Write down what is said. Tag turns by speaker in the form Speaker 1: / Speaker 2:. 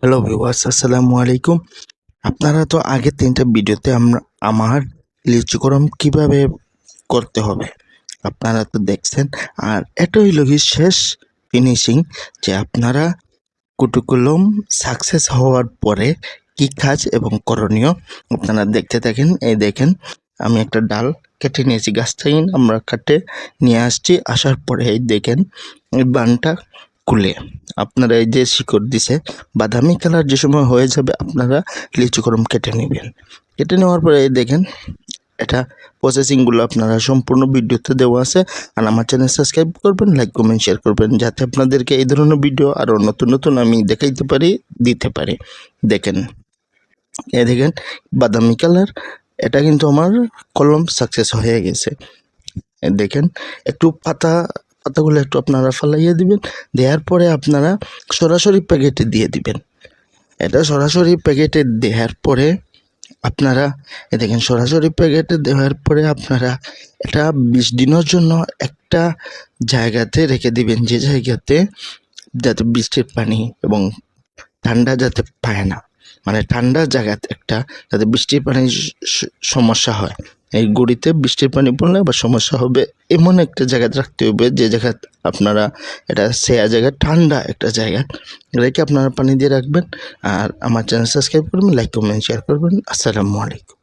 Speaker 1: Hello viewers, আসসালামু আলাইকুম। আপনারা তো আগের 3টা ভিডিওতে আমার লিচুকরম কিভাবে করতে হবে আপনারা তো দেখছেন। আর এটা হইল কি শেষ ফিনিশিং, যে আপনারা কুটুকুলম সাকসেস হওয়ার পরে কি কাজ এবং করণীয় আপনারা দেখতে থাকেন। এই দেখেন, আমি একটা ডাল কেটে নিয়েছি, গাছটাই আমরা কাটে নিয়ে আসছি। আসার পরে এই দেখেন, এই বানটা খুলে আপনারা এই যে শিকড় দিছে বাদামি কালার, যে সময় হয়ে যাবে আপনারা লিচুকরম কেটে নেবেন। কেটে নেওয়ার পরে এই দেখেন, এটা প্রসেসিংগুলো আপনারা সম্পূর্ণ ভিডিওতে দেওয়া আছে। আর আমার চ্যানেল সাবস্ক্রাইব করবেন, লাইক কমেন্ট শেয়ার করবেন, যাতে আপনাদেরকে এই ধরনের ভিডিও আরও নতুন নতুন আমি দেখাইতে পারি, দিতে পারি। দেখেন, এই দেখেন বাদামি কালার, এটা কিন্তু আমার কলম সাকসেস হয়ে গেছে। দেখেন, একটু পাতাগুলো একটু আপনারা ফালাইয়ে দিবেন। দেওয়ার পরে আপনারা সরাসরি প্যাকেটে দিয়ে দিবেন। এটা সরাসরি প্যাকেটে দেওয়ার পরে আপনারা দেখেন, সরাসরি প্যাকেটে দেওয়ার পরে আপনারা এটা 20 দিনের জন্য একটা জায়গাতে রেখে দিবেন, যে জায়গাতে যাতে বৃষ্টির পানি এবং ঠান্ডা যাতে পায় না, মানে ঠান্ডা জায়গাতে একটা যাতে বৃষ্টির পানির সমস্যা হয়, এই গুঁড়িতে বৃষ্টির পানি পড়লে আবার সমস্যা হবে, এমন একটা জায়গায় রাখতে হবে যে জায়গা আপনারা এটা সেয়া জায়গা, ঠান্ডা একটা জায়গা রেখে আপনারা পানি দিয়ে রাখবেন। আর আমার চ্যানেল সাবস্ক্রাইব করবেন, লাইক কমেন্ট শেয়ার করবেন। আসসালামু আলাইকুম।